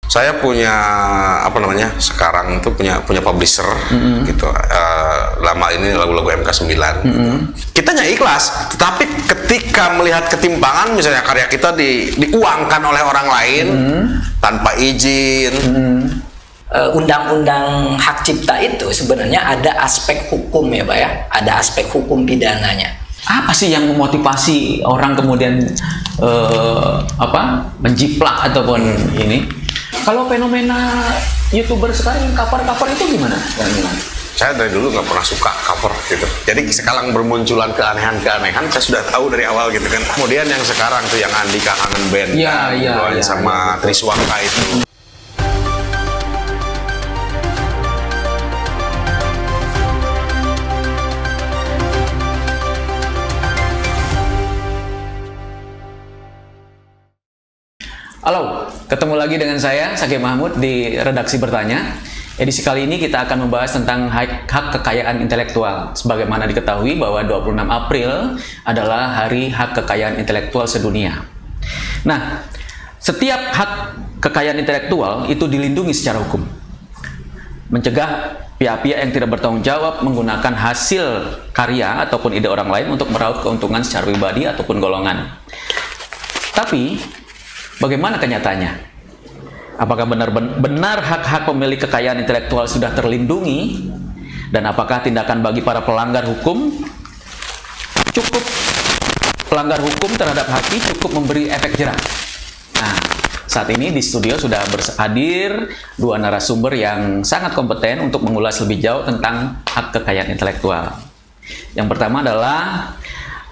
Saya punya apa namanya? Sekarang tuh punya publisher gitu. Lama ini lagu-lagu MK9. Kitanya ikhlas, tetapi ketika melihat ketimpangan misalnya karya kita diuangkan oleh orang lain tanpa izin. Undang-undang hak cipta itu sebenarnya ada aspek hukum ya Pak ya, ada aspek hukum pidananya. Apa sih yang memotivasi orang kemudian menjiplak ataupun ini? Kalau fenomena YouTuber sekarang cover-cover itu gimana? Saya dari dulu nggak pernah suka cover gitu. Jadi sekarang bermunculan keanehan-keanehan, saya sudah tahu dari awal gitu kan. Kemudian yang sekarang tuh yang Andika Kangen Band, sama Triswaka itu. Halo, ketemu lagi dengan saya, Saki Mahmud di Redaksi Bertanya. Edisi kali ini kita akan membahas tentang hak kekayaan intelektual. Sebagaimana diketahui bahwa 26 April adalah Hari Hak Kekayaan Intelektual Sedunia. Nah, setiap hak kekayaan intelektual itu dilindungi secara hukum. Mencegah pihak-pihak yang tidak bertanggung jawab menggunakan hasil karya ataupun ide orang lain untuk meraup keuntungan secara pribadi ataupun golongan. Tapi, bagaimana kenyataannya? Apakah benar hak-hak pemilik kekayaan intelektual sudah terlindungi? Dan apakah tindakan bagi para pelanggar hukum terhadap haki cukup memberi efek jerah? Nah, saat ini di studio sudah hadir dua narasumber yang sangat kompeten untuk mengulas lebih jauh tentang hak kekayaan intelektual. Yang pertama adalah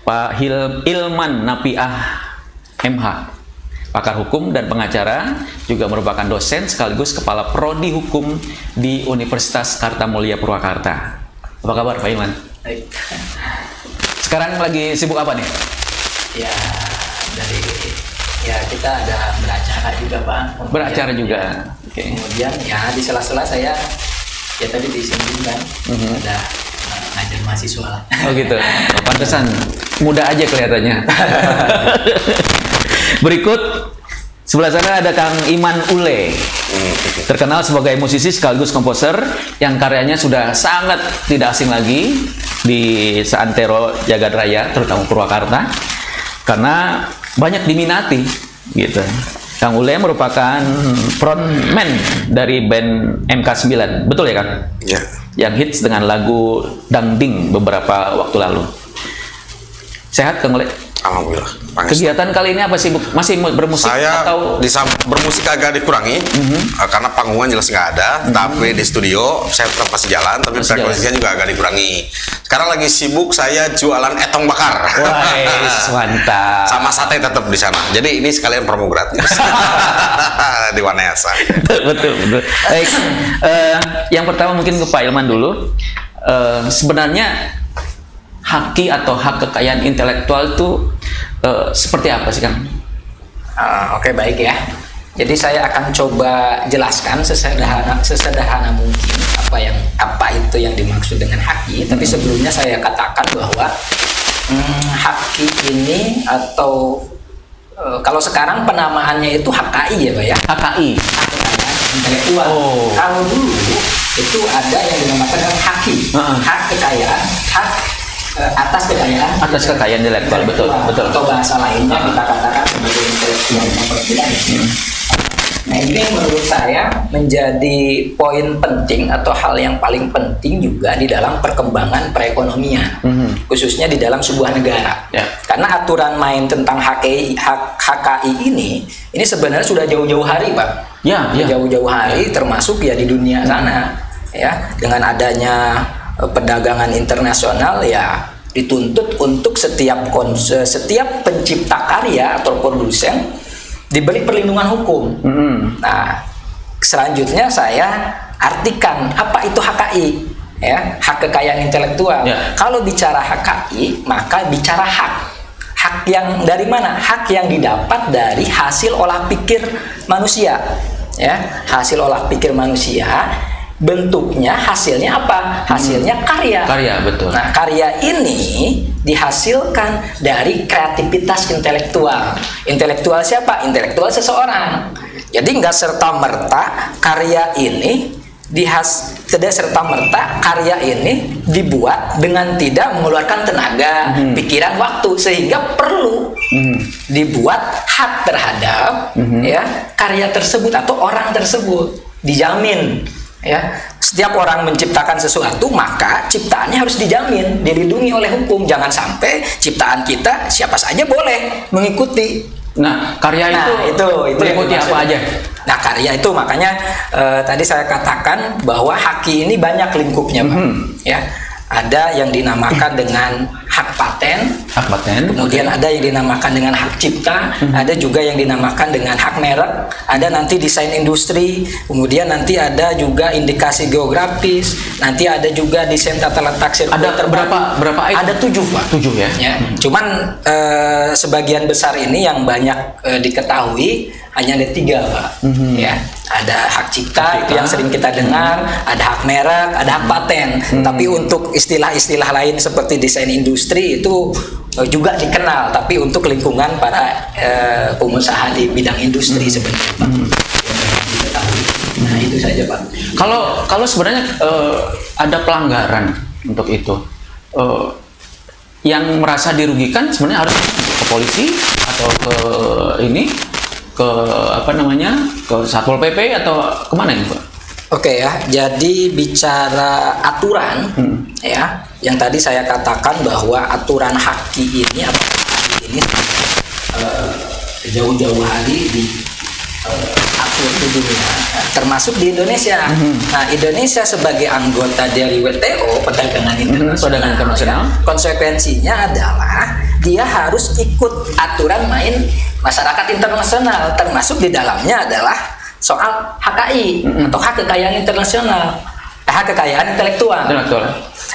Pak Ilman Napiah MH, pakar hukum dan pengacara, juga merupakan dosen sekaligus kepala prodi hukum di Universitas Kartamulya Purwakarta. Apa kabar Pak Ilman? Baik. Sekarang lagi sibuk apa nih? Ya kita ada beracara juga Pak. Beracara juga. Okay. Kemudian ya di sela-sela saya ya tadi disinggung kan ada ngajar mahasiswa lah. Oh gitu. Oh, pantesan muda aja kelihatannya. Berikut sebelah sana ada Kang Iman Ule, terkenal sebagai musisi sekaligus komposer yang karyanya sudah sangat tidak asing lagi di seantero jagat raya, terutama Purwakarta, karena banyak diminati gitu. Kang Ule merupakan frontman dari band MK9, betul ya Kang? Ya. Yang hits dengan lagu Dangding beberapa waktu lalu. Sehat Kang Ule? Alhamdulillah. Kegiatan kali ini apa sih? Masih bermusik saya atau bermusik agak dikurangi karena panggungan jelas nggak ada, tapi di studio saya tetap masih jalan, tapi frekuensinya juga agak dikurangi. Sekarang lagi sibuk saya jualan etong bakar. Wah, mantap. Sama sate tetap di sana. Jadi ini sekalian promo gratis di Wanayasa. betul. Baik, yang pertama mungkin ke Pak Ilman dulu. Sebenarnya haki atau hak kekayaan intelektual itu seperti apa sih Kang? Oke, baik ya. Jadi saya akan coba jelaskan sesederhana mungkin apa itu yang dimaksud dengan haki. Tapi sebelumnya saya katakan bahwa haki ini atau kalau sekarang penamaannya itu HKI ya Pak ya. HKI. Hak kekayaan intelektual. Oh. Kalau dulu itu ada yang dinamakan haki. Hak kekayaan, hak atas kekayaan intelektual, betul. Atau bahasa lainnya kita katakan sebagai intelektual property. Nah, ini yang menurut saya menjadi poin penting atau hal yang paling penting juga di dalam perkembangan perekonomian, khususnya di dalam sebuah negara. Karena aturan main tentang HKI ini sebenarnya sudah jauh-jauh hari Pak. Jauh-jauh hari, termasuk ya di dunia sana ya, dengan adanya perdagangan internasional ya dituntut untuk setiap pencipta karya atau produsen diberi perlindungan hukum. Nah, selanjutnya saya artikan apa itu HKI ya, hak kekayaan intelektual. Kalau bicara HKI maka bicara hak yang dari mana? Hak yang didapat dari hasil olah pikir manusia ya, hasil olah pikir manusia. Bentuknya, hasilnya apa? Hasilnya karya. Betul. Nah, karya ini dihasilkan dari kreativitas intelektual. Intelektual siapa? Intelektual seseorang. Jadi nggak serta-merta karya ini tidak serta-merta karya ini dibuat dengan tidak mengeluarkan tenaga, pikiran, waktu, sehingga perlu dibuat hak terhadap ya karya tersebut atau orang tersebut, dijamin ya. Setiap orang menciptakan sesuatu, maka ciptaannya harus dijamin, dilindungi oleh hukum. Jangan sampai ciptaan kita siapa saja boleh mengikuti. Nah, karya itu mengikuti apa aja? Nah, karya itu makanya tadi saya katakan bahwa haki ini banyak lingkupnya, Pak. Ya, ada yang dinamakan dengan hak paten, kemudian ada yang dinamakan dengan hak cipta, ada juga yang dinamakan dengan hak merek, ada nanti desain industri, kemudian nanti ada juga indikasi geografis, nanti ada juga desain tata letak sirkuit. Ada berapa item? Ada 7, Pak. 7 ya. Cuman sebagian besar ini yang banyak diketahui hanya ada 3, Pak. Ya, ada hak cipta, itu yang sering kita dengar, ada hak merek, ada hak paten. Tapi untuk istilah-istilah lain seperti desain industri itu juga dikenal, tapi untuk lingkungan para pengusaha di bidang industri sebenarnya, Pak. Nah, itu saja, Pak. Kalau sebenarnya ada pelanggaran untuk itu, yang merasa dirugikan sebenarnya harus ke polisi atau ke ke Satpol PP atau kemana ini, Pak? Oke ya, jadi bicara aturan ya, yang tadi saya katakan bahwa aturan haki ini ini jauh-jauh hari diatur di dunia, termasuk di Indonesia. Nah, Indonesia sebagai anggota dari WTO, Perdagangan Internasional, konsekuensinya adalah dia harus ikut aturan main masyarakat internasional, termasuk di dalamnya adalah soal HKI atau hak kekayaan internasional, hak kekayaan intelektual.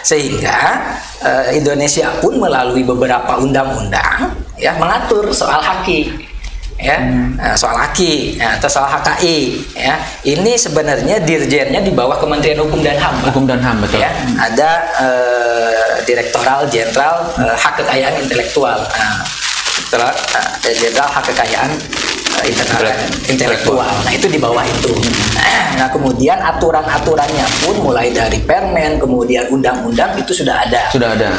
Sehingga Indonesia pun melalui beberapa undang-undang ya mengatur soal haki, ya, soal haki atau soal HKI. Ya, ini sebenarnya dirjennya di bawah Kementerian Hukum dan HAM. Hukum dan HAM, betul. Ya, ada Direktoral Jenderal Hak Kekayaan Intelektual. Jenderal Hak Kekayaan Intelektual. Nah, itu di bawah itu. Nah, kemudian aturan-aturannya pun mulai dari permen, kemudian undang-undang itu sudah ada.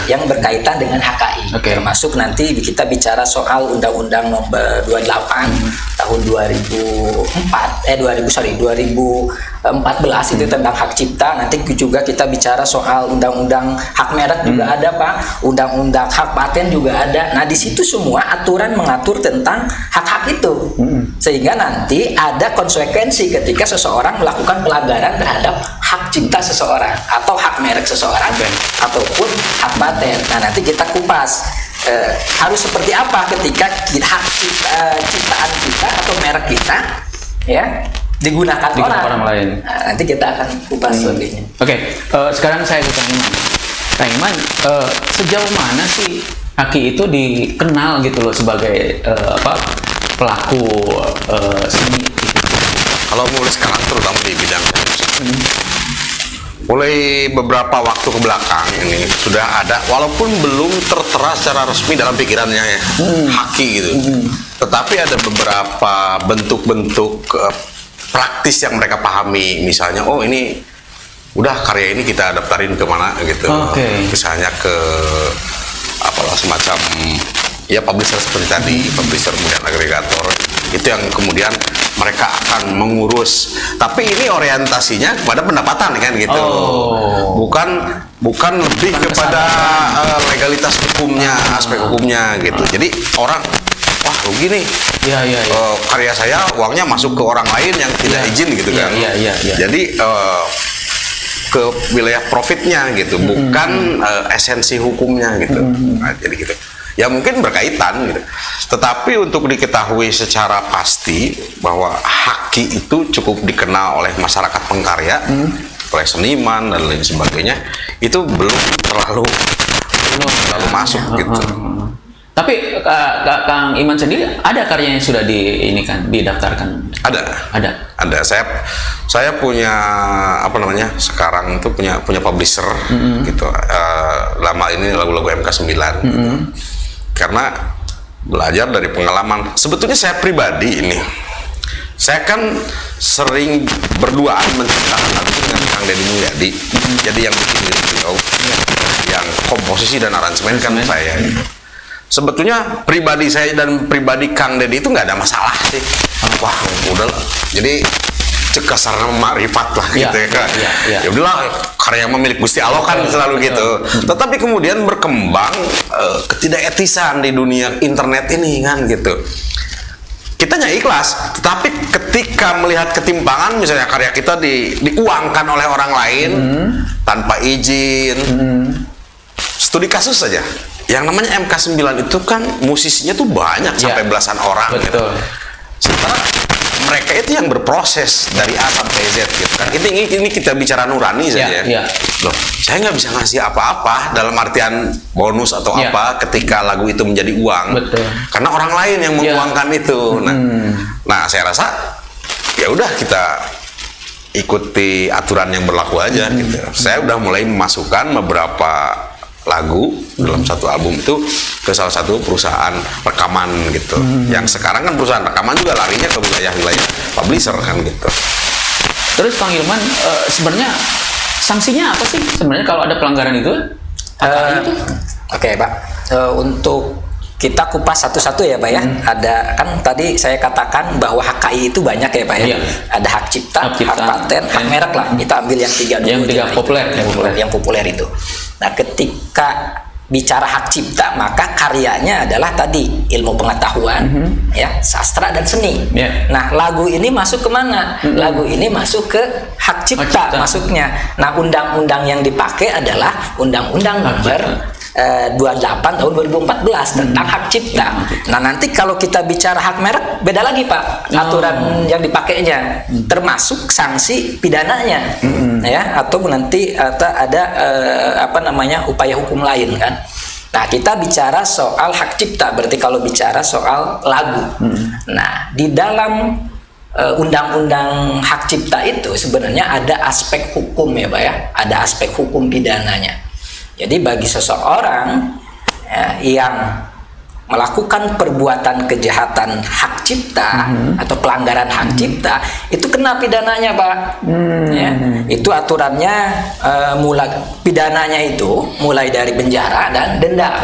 Yang berkaitan dengan HKI. Termasuk nanti kita bicara soal Undang-Undang Nomor 28 tahun 2014 itu tentang hak cipta. Nanti juga kita bicara soal Undang-Undang hak merek juga ada, Pak. Undang-Undang hak paten juga ada. Nah, di situ semua aturan mengatur tentang hak-hak itu. Sehingga nanti ada konsekuensi ketika seseorang melakukan pelanggaran terhadap hak cipta seseorang atau hak merek seseorang ataupun hak paten. Nah, nanti kita kupas harus seperti apa ketika hak ciptaan kita atau merek kita ya digunakan orang lain. Nah, nanti kita akan kupas lebihnya. Sekarang saya ke Kang Iman. Kang Iman, sejauh mana sih haki itu dikenal gitu loh sebagai pelaku seni gitu? Kalau mulai sekarang terutama di bidang musik, mulai beberapa waktu ke belakang ini sudah ada, walaupun belum tertera secara resmi dalam pikirannya ya, haki gitu. Tetapi ada beberapa bentuk-bentuk praktis yang mereka pahami. Misalnya, oh ini udah karya ini kita daftarin kemana gitu. Misalnya ke apalah semacam ya publisher seperti tadi, publisher kemudian agregator, itu yang kemudian mereka akan mengurus. Tapi ini orientasinya kepada pendapatan kan gitu, bukan lebih kepada legalitas hukumnya, aspek hukumnya gitu. Jadi orang, wah rugi nih, karya saya uangnya masuk ke orang lain yang tidak izin gitu kan. Jadi ke wilayah profitnya gitu, bukan esensi hukumnya gitu. Nah, jadi gitu. Ya mungkin berkaitan gitu. Tetapi untuk diketahui secara pasti bahwa haki itu cukup dikenal oleh masyarakat pengkarya, oleh seniman dan lain sebagainya, itu belum terlalu masuk gitu. Tapi Kang Iman sendiri ada karyanya yang sudah didaftarkan? Ada. Saya punya sekarang itu punya publisher gitu. Lama ini lagu-lagu MK9. Karena belajar dari pengalaman. Sebetulnya saya pribadi ini Saya kan sering berduaan menciptakan lagu dengan Kang Deddy Mulyadi. Jadi yang bikin lirik beliau, yang komposisi dan aransemen kan saya. Sebetulnya pribadi saya dan pribadi Kang Deddy itu nggak ada masalah sih. Wah, udah lah. Jadi cekasarna makrifat lah gitu ya kan. Ya udahlah, karya milik Gusti Allah kan selalu gitu. Tetapi kemudian berkembang ketidaketisan di dunia internet ini kan gitu. Kita ikhlas, tetapi ketika melihat ketimpangan, misalnya karya kita diuangkan oleh orang lain tanpa izin, studi kasus saja. Yang namanya MK9 itu kan musisinya tuh banyak sampai belasan orang. Gitu. Sementara mereka itu yang berproses dari A sampai Z gitu kan. Ini kita bicara nurani saja. Loh, saya nggak bisa ngasih apa-apa dalam artian bonus atau apa ketika lagu itu menjadi uang. Karena orang lain yang menguangkan itu. Nah, saya rasa ya udah kita ikuti aturan yang berlaku aja gitu. Saya udah mulai memasukkan beberapa lagu dalam satu album itu ke salah satu perusahaan rekaman gitu. Yang sekarang kan perusahaan rekaman juga larinya ke wilayah-wilayah publisher kan gitu. Terus Kang Hilman, sebenarnya sanksinya apa sih sebenarnya kalau ada pelanggaran itu? Oke, Pak. Untuk kita kupas satu-satu ya, Pak ya. Ada kan tadi saya katakan bahwa HKI itu banyak ya, Pak ya. Ada hak cipta, hak paten, hak merek lah. Kita ambil yang tiga dulu. Yang populer itu. Nah, ketika bicara hak cipta, maka karyanya adalah tadi ilmu pengetahuan, ya, sastra dan seni. Nah, lagu ini masuk kemana? Lagu ini masuk ke hak cipta masuknya. Nah, undang-undang yang dipakai adalah Undang-Undang Nomor 28 tahun 2014 tentang hak cipta. Nah, nanti kalau kita bicara hak merek, beda lagi Pak aturan yang dipakainya, termasuk sanksi pidananya, ya, atau nanti ada upaya hukum lain kan. Nah, kita bicara soal hak cipta, berarti kalau bicara soal lagu. Nah, di dalam undang-undang hak cipta itu sebenarnya ada aspek hukum ya Pak ya, ada aspek hukum pidananya. Jadi bagi seseorang yang melakukan perbuatan kejahatan hak cipta atau pelanggaran hak cipta, itu kena pidananya Pak. Itu aturannya pidananya itu mulai dari penjara dan denda.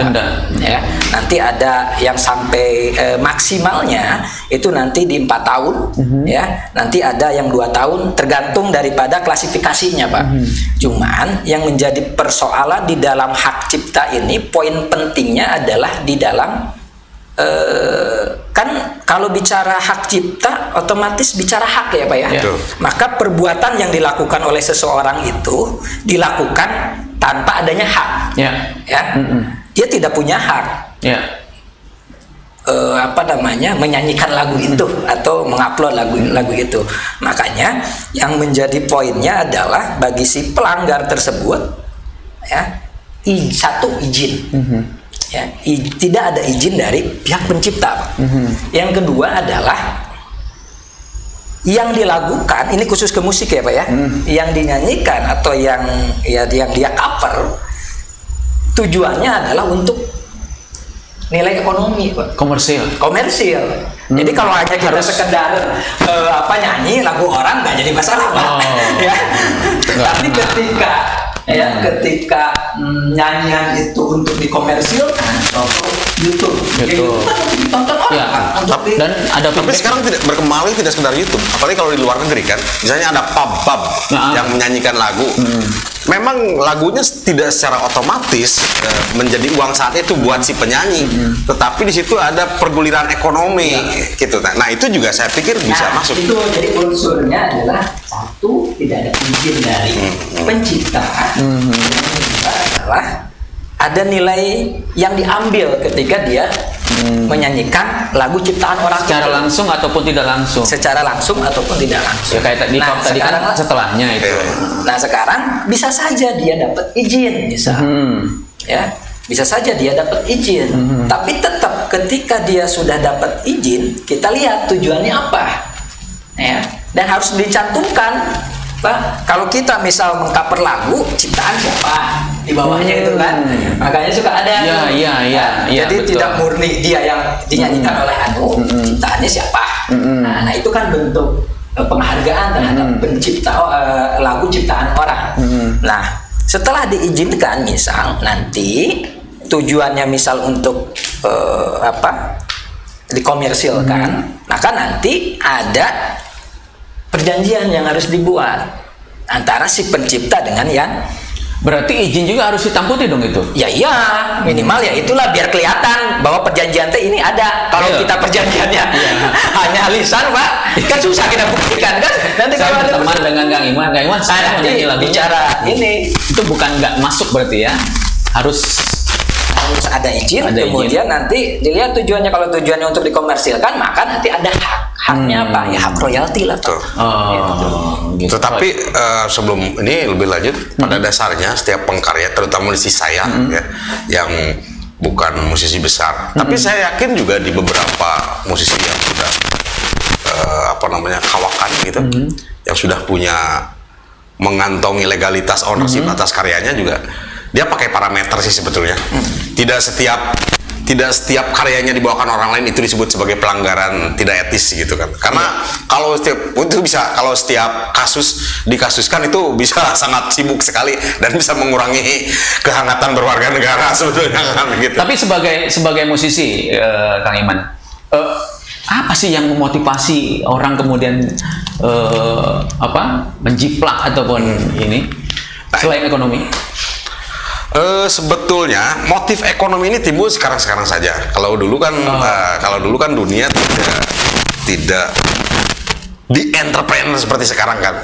Ya, nanti ada yang sampai maksimalnya itu nanti di 4 tahun, ya. Nanti ada yang 2 tahun, tergantung daripada klasifikasinya Pak. Cuman yang menjadi persoalan di dalam hak cipta ini, poin pentingnya adalah di dalam kan kalau bicara hak cipta otomatis bicara hak ya Pak ya. Maka perbuatan yang dilakukan oleh seseorang itu dilakukan tanpa adanya hak. Dia tidak punya hak. Menyanyikan lagu itu atau mengupload lagu itu. Makanya yang menjadi poinnya adalah bagi si pelanggar tersebut, ya, satu izin. Ya, tidak ada izin dari pihak pencipta. Yang kedua adalah yang dilakukan, ini khusus ke musik ya Pak ya, yang dinyanyikan atau yang dia cover, tujuannya adalah untuk nilai ekonomi Pak. Komersil. Jadi kalau hanya kita sekedar nyanyi lagu orang nggak jadi masalah Pak. Ya. Tapi ketika nyanyian itu untuk dikomersilkan atau YouTube ditonton orang. Tapi sekarang tidak berkembang tidak sekedar YouTube, apalagi kalau di luar negeri kan, misalnya ada pub yang menyanyikan lagu. Memang lagunya tidak secara otomatis menjadi uang saat itu buat si penyanyi, tetapi di situ ada perguliran ekonomi gitu. Nah, itu juga saya pikir bisa masuk. Itu jadi unsurnya adalah satu, tidak ada izin dari pencipta. Yang kedua adalah ada nilai yang diambil ketika dia menyanyikan lagu ciptaan orang secara langsung ataupun tidak langsung. Secara langsung ataupun tidak langsung. Ya kayak tadi kan setelahnya itu. Nah, sekarang bisa saja dia dapat izin, ya, bisa saja dia dapat izin. Tapi tetap ketika dia sudah dapat izin, kita lihat tujuannya apa, ya, dan harus dicantumkan. Pak, kalau kita misal mengcover lagu ciptaan siapa di bawahnya itu kan, makanya suka ada. Jadi betul. Tidak murni dia yang dinyanyikan oleh ciptaannya siapa. Nah, itu kan bentuk penghargaan terhadap pencipta lagu ciptaan orang. Nah, setelah diizinkan misal nanti tujuannya misal untuk dikomersilkan, maka nanti ada perjanjian yang harus dibuat antara si pencipta dengan yang. Berarti izin juga harus hitam putih dong itu? Ya iya, minimal ya itulah biar kelihatan bahwa perjanjian teh ini ada. Kalau kita perjanjiannya hanya lisan, Pak, kan susah kita buktikan kan. Nanti Saya kalau ada berteman dengan Kang Iman saya menyanyi lagunya. bicara ini Itu bukan nggak masuk berarti ya? Harus ada izin, kemudian nanti dilihat tujuannya. Kalau tujuannya untuk dikomersilkan, maka nanti ada haknya apa? Ya hak royalti lah, Pak. gitu. Tetapi sebelum ini lebih lanjut, pada dasarnya setiap pengkarya, terutama musisi saya ya, yang bukan musisi besar, tapi saya yakin juga di beberapa musisi yang sudah kawakan gitu, yang sudah punya mengantongi legalitas ownership atas karyanya juga, dia pakai parameter sih sebetulnya. Tidak setiap karyanya dibawakan orang lain itu disebut sebagai pelanggaran tidak etis gitu kan. Karena kalau setiap kasus dikasuskan itu bisa sangat sibuk sekali dan bisa mengurangi kehangatan berwarga negara sebetulnya kan gitu. Tapi sebagai musisi, Kang Iman, apa sih yang memotivasi orang kemudian menjiplak ataupun ini selain ekonomi? Sebetulnya motif ekonomi ini timbul sekarang saja. Kalau dulu kan dunia tidak di entrepreneur seperti sekarang kan,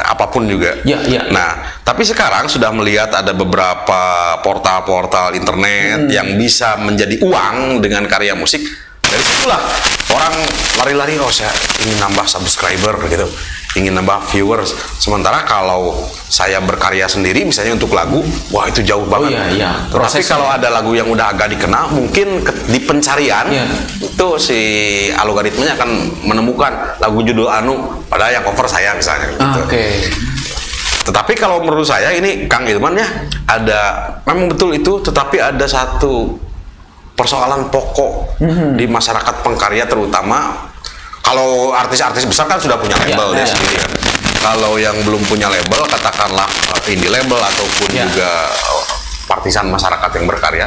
apapun juga. Nah, tapi sekarang sudah melihat ada beberapa portal-portal internet yang bisa menjadi uang dengan karya musik. Dari situlah orang lari-lari, saya ingin nambah subscriber gitu, ingin nambah viewers. Sementara kalau saya berkarya sendiri misalnya untuk lagu, wah itu jauh banget. Tapi kalau ada lagu yang udah agak dikenal, mungkin di pencarian itu si algoritmanya akan menemukan lagu judul padahal yang cover saya misalnya gitu. Tetapi kalau menurut saya ini Kang Ilman ya, memang betul itu, tetapi ada satu persoalan pokok di masyarakat pengkarya, terutama kalau artis-artis besar kan sudah punya label sendiri kan. Kalau yang belum punya label, katakanlah indie label ataupun juga partisan masyarakat yang berkarya,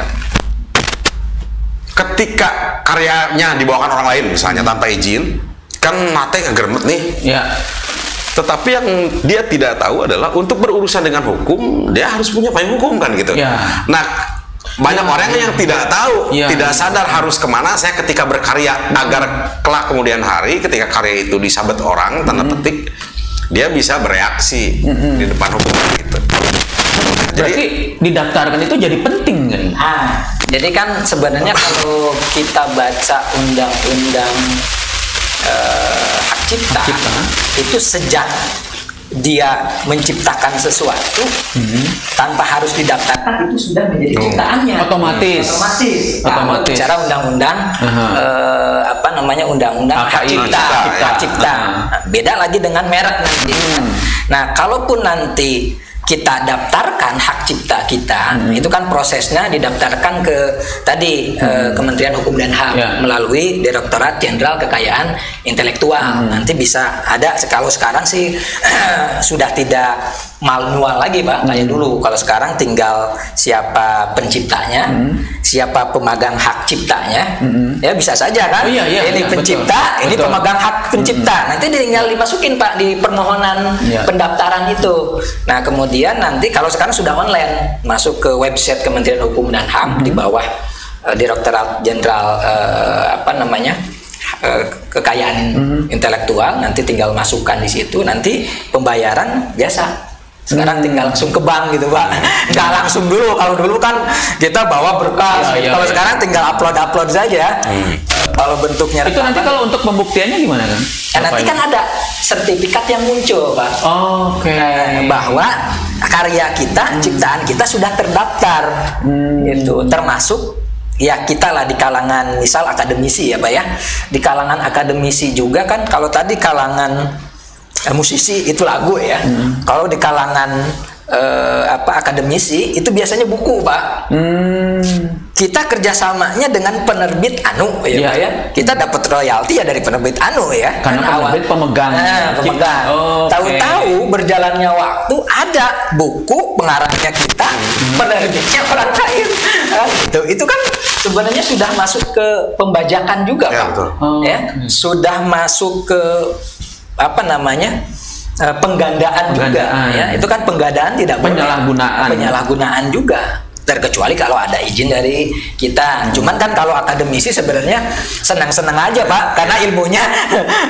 ketika karyanya dibawakan orang lain misalnya tanpa izin, kan mate ngegermet nih. Tetapi yang dia tidak tahu adalah untuk berurusan dengan hukum, dia harus punya payung hukum kan gitu. Nah, banyak orang yang tidak tahu, tidak sadar harus kemana saya ketika berkarya, agar kelak kemudian hari ketika karya itu disabet orang, tanda petik, dia bisa bereaksi di depan hukum gitu. Berarti didaftarkan itu jadi penting kan? Jadi kan sebenarnya kalau kita baca undang-undang hak cipta, itu sejak dia menciptakan sesuatu tanpa harus didaftarkan, itu sudah menjadi ciptaannya. Otomatis. Cara undang-undang undang-undang hak cipta. Beda lagi dengan merek nanti. Nah, kalaupun nanti kita daftarkan hak cipta kita, itu kan prosesnya didaftarkan ke Kementerian Hukum dan HAM melalui Direktorat Jenderal Kekayaan Intelektual. Nanti bisa ada, kalau sekarang sih sudah tidak manual lagi, Pak, kayak dulu. Kalau sekarang tinggal siapa penciptanya, siapa pemegang hak ciptanya, ya bisa saja kan. Ini pencipta, ini pemegang hak pencipta. Nanti tinggal dimasukin, Pak, di permohonan pendaftaran itu. Nah, kemudian nanti kalau sekarang sudah online, masuk ke website Kementerian Hukum dan HAM di bawah Direktorat Jenderal Kekayaan Intelektual, nanti tinggal masukkan di situ, nanti pembayaran biasa. Sekarang tinggal langsung ke bank gitu, Pak. Nggak langsung dulu. Kalau dulu kan kita bawa berkas. Kalau sekarang tinggal upload saja. Kalau bentuknya itu nanti kalau untuk pembuktiannya gimana kan? Nanti kan ada sertifikat yang muncul, Pak. Bahwa karya kita, ciptaan kita sudah terdaftar. Gitu. Termasuk ya kita lah di kalangan misal akademisi ya, Pak ya. Di kalangan akademisi juga kan, kalau tadi kalangan musisi itu lagu ya. Kalau di kalangan akademisi itu biasanya buku, Pak. kita kerjasamanya dengan penerbit Anu ya, Pak ya. Kita dapat royalti ya dari penerbit Anu ya. Karena penerbit pemegang. Pemegang. Tahu-tahu berjalannya waktu ada buku pengarangnya kita, penerbitnya orang lain. Itu kan sebenarnya sudah masuk ke pembajakan juga, Ya, Pak. betul. Ya, sudah masuk ke apa namanya? Penggandaan juga ya. Itu kan penggandaan tidak boleh. Penyalahgunaan juga. Terkecuali kalau ada izin dari kita. Cuman kan kalau akademisi sebenarnya senang-senang aja, Pak, karena ilmunya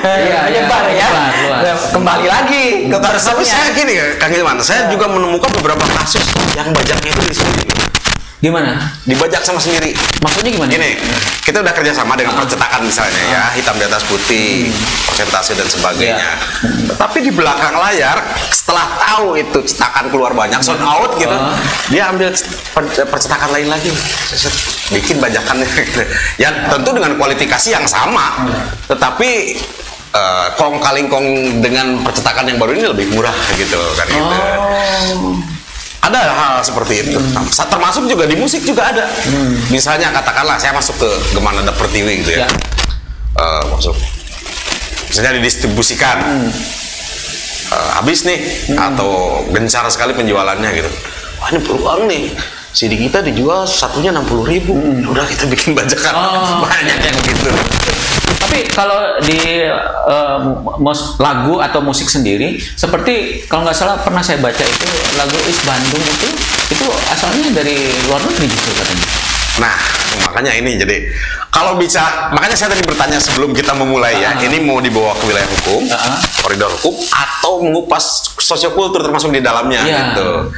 menyebar ya. Kembali lagi ke Tapi saya gini ya, Kang Ilman, saya juga menemukan beberapa kasus yang bajaknya itu di sini. Gimana? Dibajak sama sendiri. Maksudnya gimana? Gini, kita udah kerjasama dengan percetakan misalnya ya, hitam di atas putih, persentase dan sebagainya. Tapi di belakang layar, setelah tahu itu cetakan keluar banyak, sold out gitu, dia ambil percetakan lain lagi, bikin bajakannya. Gitu. Ya tentu dengan kualifikasi yang sama, tetapi kong kaling kong dengan percetakan yang baru ini lebih murah gitu kan gitu. Ada hal seperti itu. Termasuk juga di musik juga ada. Misalnya katakanlah saya masuk ke Gemana Pertiwi gitu ya. Masuk. Misalnya didistribusikan. Habis nih atau gencar sekali penjualannya gitu. Wah, ini peluang nih. CD kita dijual satunya 60.000. Udah kita bikin bajakan banyak yang gitu. Tapi kalau di lagu atau musik sendiri, seperti kalau nggak salah pernah saya baca itu lagu Is Bandung itu asalnya dari luar negeri justru katanya. Nah, makanya ini jadi kalau bisa, makanya saya tadi bertanya sebelum kita memulai ya, ini mau dibawa ke wilayah hukum, koridor hukum, atau mengupas sosiokultur termasuk di dalamnya gitu.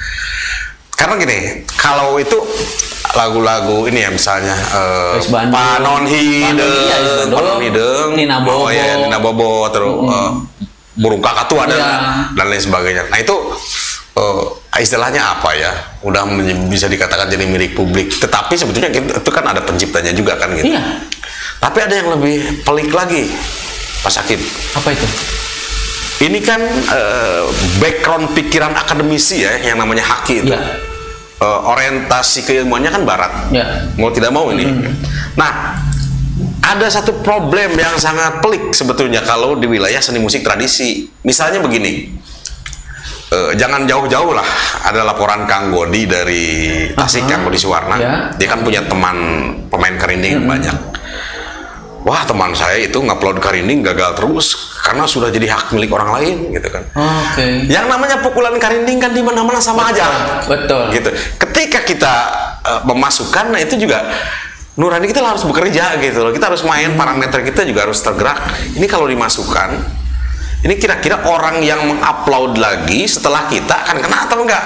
Karena gini, kalau itu lagu-lagu ini ya misalnya Panon Hideng, Nina Bobo, Nina Bobo, terus Burung Kakatua dan lain sebagainya. Nah itu istilahnya apa ya? Udah bisa dikatakan jadi milik publik. Tetapi sebetulnya itu kan ada penciptanya juga kan gitu. Iya. Tapi ada yang lebih pelik lagi, Pak Sakim. Apa itu? Ini kan background pikiran akademisi ya, yang namanya Haki itu. Orientasi keilmuannya kan barat, mau tidak mau ini. Nah, ada satu problem yang sangat pelik sebetulnya kalau di wilayah seni musik tradisi. Misalnya begini, jangan jauh-jauh lah, ada laporan Kang Godi dari Tasik, Kang Godi Suwarna. Dia kan punya teman pemain karinding banyak. Wah, teman saya itu ngupload karinding gagal terus karena sudah jadi hak milik orang lain gitu kan. Yang namanya pukulan karinding kan di mana-mana sama aja. Betul. Gitu. Ketika kita memasukkan, nah itu juga nurani kita harus bekerja gitu loh. Kita harus main, parameter kita juga harus tergerak. Ini kalau dimasukkan, ini kira-kira orang yang mengupload lagi setelah kita akan kena atau enggak?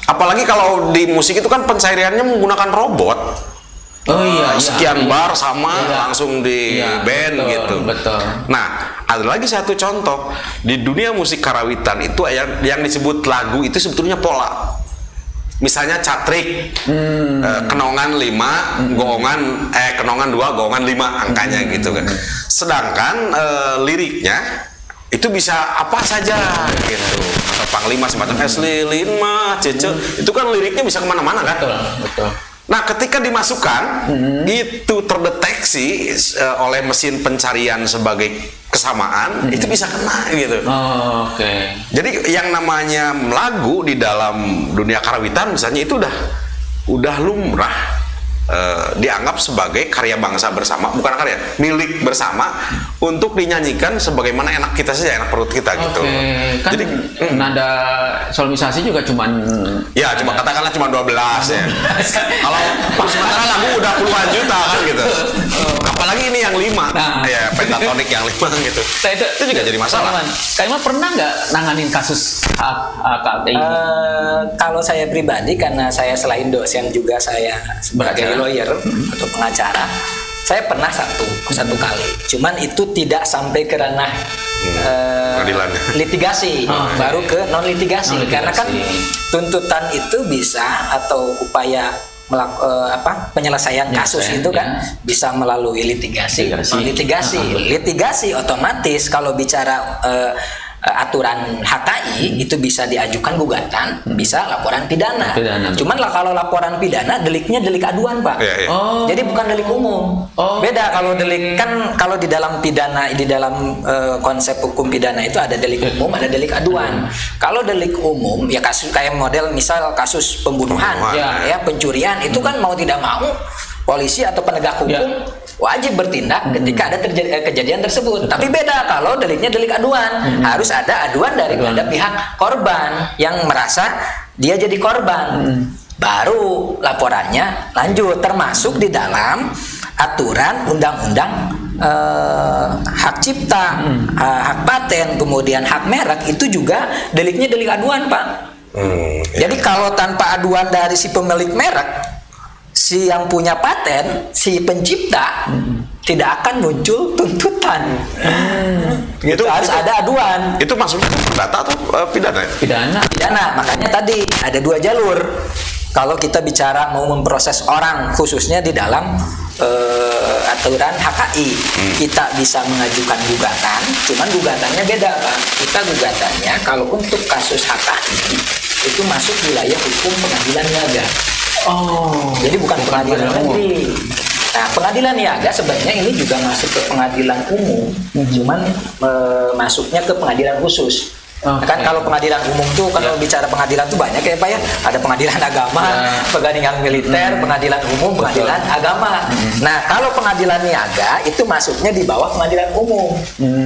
Apalagi kalau di musik itu kan pencairannya menggunakan robot. Sekian bar sama langsung di band gitu. Betul. Nah, ada lagi satu contoh di dunia musik karawitan itu yang disebut lagu itu sebetulnya pola. Misalnya catrik, kenongan 5, goongan kenongan 2, goongan 5 angkanya gitu kan. Sedangkan liriknya itu bisa apa saja gitu. Atau panglima semacam es lilin mah cece, itu kan liriknya bisa kemana-mana kan. Betul. Nah, ketika dimasukkan, itu terdeteksi oleh mesin pencarian sebagai kesamaan, itu bisa kena gitu. Jadi yang namanya lagu di dalam dunia karawitan misalnya itu udah lumrah dianggap sebagai karya bangsa bersama, bukan karya milik bersama untuk dinyanyikan sebagaimana enak kita saja, enak perut kita gitu. Kan jadi nada solmisasi juga cuman cuma katakanlah cuma 12 ya. Kalau sementara lagu udah puluhan juta kan gitu. Apalagi ini yang 5. Ya pentatonik yang 5 gitu. Nah, itu juga jadi masalah. Kak Ilman pernah nggak nanganin kasus HKT ini? Kalau saya pribadi, karena saya selain dosen juga saya sebagai lawyer atau pengacara, saya pernah satu kali. Cuman itu tidak sampai ke ranah litigasi, baru ke non litigasi. Karena kan tuntutan itu bisa atau upaya penyelesaian kasus itu kan bisa melalui litigasi. Litigasi otomatis kalau bicara aturan HKI itu bisa diajukan gugatan, bisa laporan pidana. Cuman lah kalau laporan pidana deliknya delik aduan, Pak. Jadi bukan delik umum. Beda kalau delik kan, kalau di dalam pidana, di dalam konsep hukum pidana itu ada delik umum, ada delik aduan. Kalau delik umum ya kasus kayak model misal kasus pembunuhan, ya pencurian itu kan mau tidak mau polisi atau penegak hukum wajib bertindak ketika ada kejadian tersebut. Tapi beda kalau deliknya delik aduan, harus ada aduan dari pihak korban yang merasa dia jadi korban, baru laporannya lanjut, termasuk di dalam aturan undang-undang hak cipta, hak paten, kemudian hak merek itu juga deliknya delik aduan, Pak. Jadi kalau tanpa aduan dari si pemilik merek, si yang punya paten, si pencipta, tidak akan muncul tuntutan. Itu harus ada aduan. Itu maksudnya perdata atau pidana? Pidana. Makanya tadi ada 2 jalur. Kalau kita bicara mau memproses orang, khususnya di dalam aturan HKI, kita bisa mengajukan gugatan. Cuman gugatannya beda, Pak. Kita gugatannya kalau untuk kasus HKI itu masuk wilayah hukum pengadilan niaga. Jadi bukan pengadilan negeri. Nah, pengadilan niaga sebenarnya ini juga masuk ke pengadilan umum, cuman masuknya ke pengadilan khusus. Kan kalau pengadilan umum tuh kalau bicara pengadilan tuh banyak ya, Pak ya. Ada pengadilan agama, pengadilan militer, pengadilan umum, pengadilan agama. Nah, kalau pengadilan niaga itu masuknya di bawah pengadilan umum.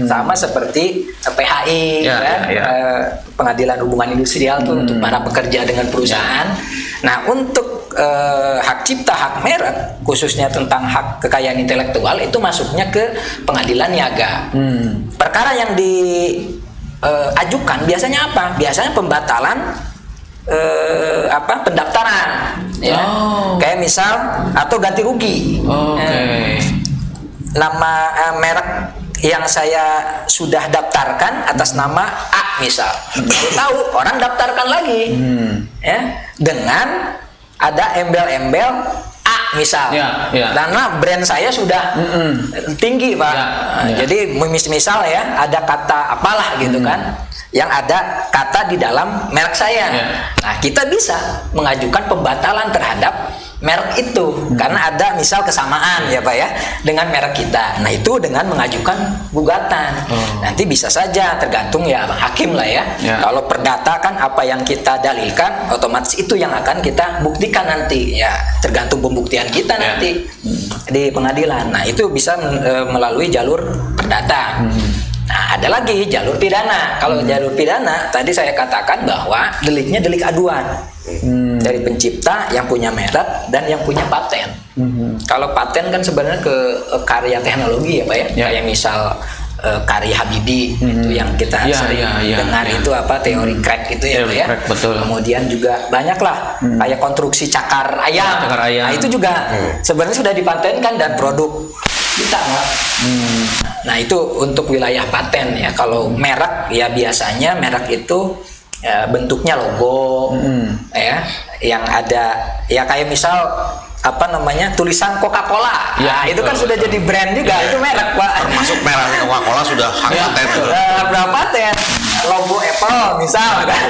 Sama seperti PHI kan, pengadilan hubungan industrial tuh untuk para pekerja dengan perusahaan. Nah, untuk hak cipta, hak merek, khususnya tentang hak kekayaan intelektual itu masuknya ke pengadilan niaga. Perkara yang diajukan biasanya apa? Biasanya pembatalan pendaftaran, ya. Kayak misal atau ganti rugi. Nama merek yang saya sudah daftarkan atas nama A misal, tahu orang daftarkan lagi, ya, dengan ada embel-embel A misal, karena brand saya sudah tinggi, Pak. Jadi misal ya ada kata apalah gitu kan, yang ada kata di dalam merek saya. Nah, kita bisa mengajukan pembatalan terhadap merek itu karena ada misal kesamaan ya, Pak ya, dengan merek kita. Nah, itu dengan mengajukan gugatan. Nanti bisa saja tergantung ya hakim lah ya. Kalau perdata kan apa yang kita dalilkan otomatis itu yang akan kita buktikan nanti ya, tergantung pembuktian kita nanti di pengadilan. Nah, itu bisa melalui jalur perdata. Nah, ada lagi jalur pidana. Kalau jalur pidana tadi saya katakan bahwa deliknya delik aduan dari pencipta yang punya merek dan yang punya paten. Kalau paten kan sebenarnya ke karya teknologi ya, Pak ya. Kayak misal karya Habibie itu yang kita sering dengar itu apa, teori crack itu ya, Pak ya. Kemudian juga banyaklah kayak konstruksi cakar ayam. Nah, itu juga sebenarnya sudah dipatenkan dan produk kita, Pak. Nah, itu untuk wilayah paten ya. Kalau merek ya biasanya merek itu ya, bentuknya logo ya, yang ada ya kayak misal apa namanya tulisan Coca-Cola. Nah, itu kan sudah jadi brand juga, itu merek, Pak. Termasuk merek Coca-Cola sudah hak paten. Berapa paten? Logo Apple misal kan.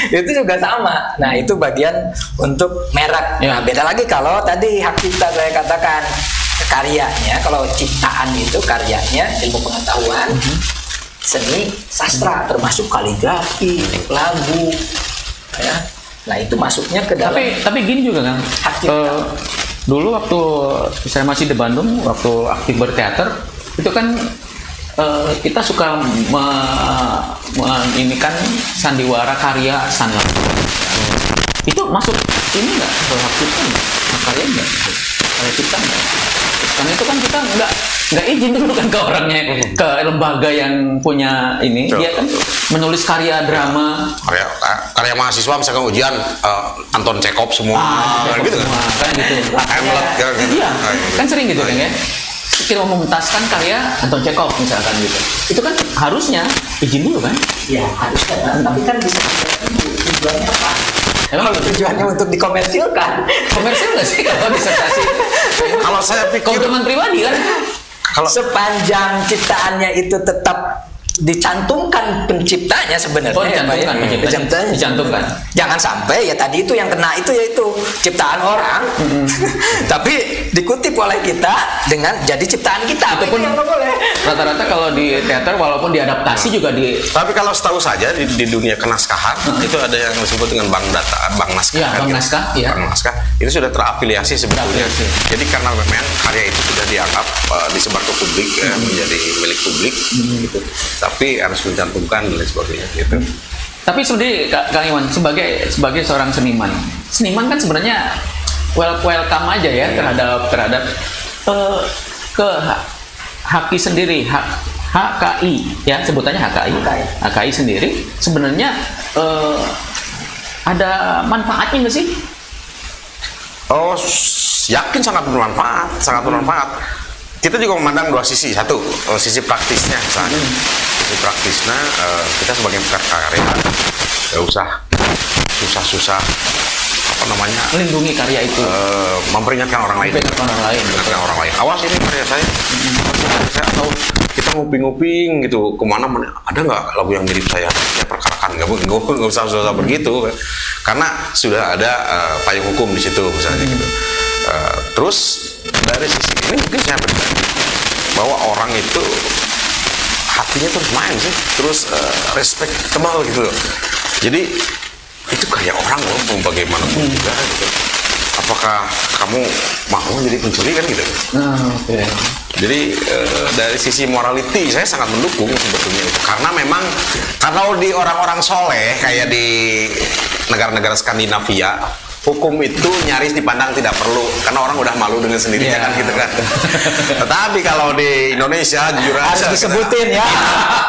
Itu juga sama. Nah, itu bagian untuk merek. Nah, beda lagi kalau tadi hak cipta saya katakan karyanya, kalau ciptaan itu karyanya ilmu pengetahuan, seni, sastra, termasuk kaligrafi, lagu, ya. Nah, itu masuknya ke dalam. Tapi gini juga kan. Dulu waktu saya masih di Bandung, waktu aktif berteater, itu kan kita suka ini kan sandiwara karya sanlat. Itu masuk ini nggak ke hak cipta nggak? Karya nggak? Karya cipta nggak? Karena itu kan kita nggak izin dulu kan ke orangnya, ke lembaga yang punya ini. Dia kan menulis karya drama, karya mahasiswa misalkan ujian Anton Chekhov semua, gitu kan gitu. Hamlet gitu. Iya, kan sering gitu kan ya. Kita mementaskan karya Anton Chekhov misalkan gitu. Itu kan harusnya izin dulu kan? Iya, harusnya. Tapi kan bisa tujuannya apa? Emang tujuannya untuk dikomersilkan? Komersil nggak sih kalau disertasi? Kalau saya pikir keuntungan pribadi kan? Kalau sepanjang ciptaannya itu tetap dicantumkan penciptanya sebenarnya. Oh, dicantumkan, dicantumkan. Jangan sampai ya tadi itu yang kena itu yaitu ciptaan orang, tapi dikutip oleh kita dengan jadi ciptaan kita. Itu pun yang nggak boleh. Rata-rata kalau di teater walaupun diadaptasi juga di. Tapi kalau setahu saja di dunia kenaskahan itu ada yang disebut dengan bank naskah. Ya, bank gitu. naskah, ya. Bank naskah itu sudah terafiliasi sebetulnya. Jadi karena memang karya itu sudah dianggap disebar ke publik menjadi milik publik gitu. Tapi harus mencantumkan dan lain sebagainya gitu. Tapi sebenarnya Kang Iwan sebagai seorang seniman kan sebenarnya welcome aja ya terhadap ke HKI sendiri, HKI ya sebutannya HKI sendiri sebenarnya ada manfaatnya nggak sih? Oh, yakin sangat bermanfaat, Kita juga memandang dua sisi. Satu, sisi praktisnya misalnya. Sisi praktisnya, kita sebagai karya nggak usah susah-susah melindungi karya itu, memperingatkan orang lain. Awas ini karya saya, atau kita nguping-nguping gitu kemana ada nggak lagu yang mirip saya perkarakan, nggak usah begitu, karena sudah ada payung hukum di situ misalnya gitu. Terus dari sisi ini mungkin saya pribadi bahwa orang itu hatinya terus main sih, terus respectable gitu. Jadi itu karya orang loh, bagaimanapun juga gitu. Apakah kamu mau jadi pencuri kan gitu? Okay. Jadi dari sisi morality saya sangat mendukung sebetulnya itu, karena memang kalau di orang-orang soleh kayak di negara-negara Skandinavia, hukum itu nyaris dipandang tidak perlu karena orang udah malu dengan sendirinya kan gitu kan. Tetapi kalau di Indonesia jujur harus aja disebutin ya,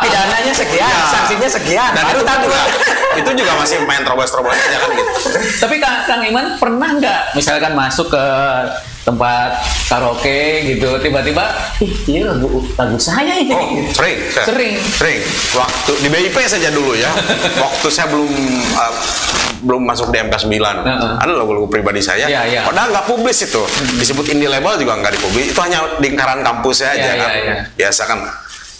pidananya sekian, sanksinya sekian. Dan itu juga masih main terobos-terobos aja kan gitu. Tapi Kang Iman pernah nggak misalkan masuk ke tempat karaoke gitu tiba-tiba ini lagu saya ini? Oh, sering. Waktu di BIP saja dulu ya. Waktu saya belum masuk di MK 9. Ada lagu-lagu pribadi saya. Padahal nggak publis itu. Disebut indie label juga nggak dipublis. Itu hanya lingkaran kampus aja kan. Biasa kan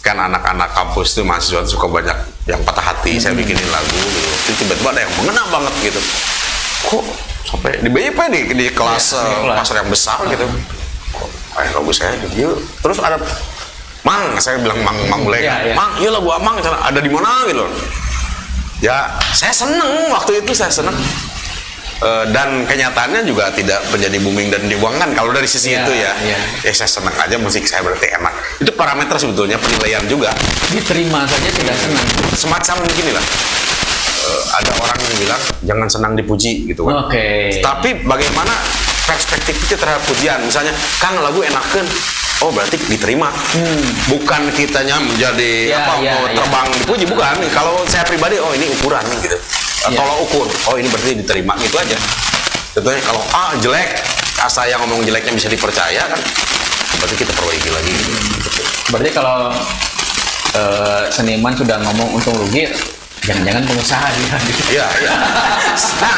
anak-anak kampus itu mahasiswa suka banyak yang patah hati. Saya bikinin lagu gitu. Tiba-tiba ada yang mengena banget gitu. Kok sampai di BIP di kelas pasar yang besar gitu. Kok lagu saya gitu. Terus ada Mang, saya bilang Mang Ule kan. Mang, iya lagu Amang ada di mana gitu. Ya, saya seneng waktu itu, saya seneng. Dan kenyataannya juga tidak menjadi booming dan dibuangkan kalau dari sisi itu ya. Ya saya senang aja, musik saya berarti enak. Itu parameter sebetulnya penilaian juga. Diterima saja sudah senang. Semacam begini lah. Ada orang yang bilang jangan senang dipuji gitu kan. Tapi bagaimana perspektif kita terhadap pujian? Misalnya, Kang lagu enakan. Oh berarti diterima. Bukan kitanya menjadi mau terbang dipuji, bukan. Kalau saya pribadi, oh ini ukuran gitu. Tolak ukur, oh ini berarti diterima gitu aja. Tentunya kalau jelek, asal yang ngomong jeleknya bisa dipercaya kan, berarti kita perbaiki lagi. Gitu. Berarti kalau seniman sudah ngomong untung rugi, jangan-jangan pengusaha dia. Iya. Nah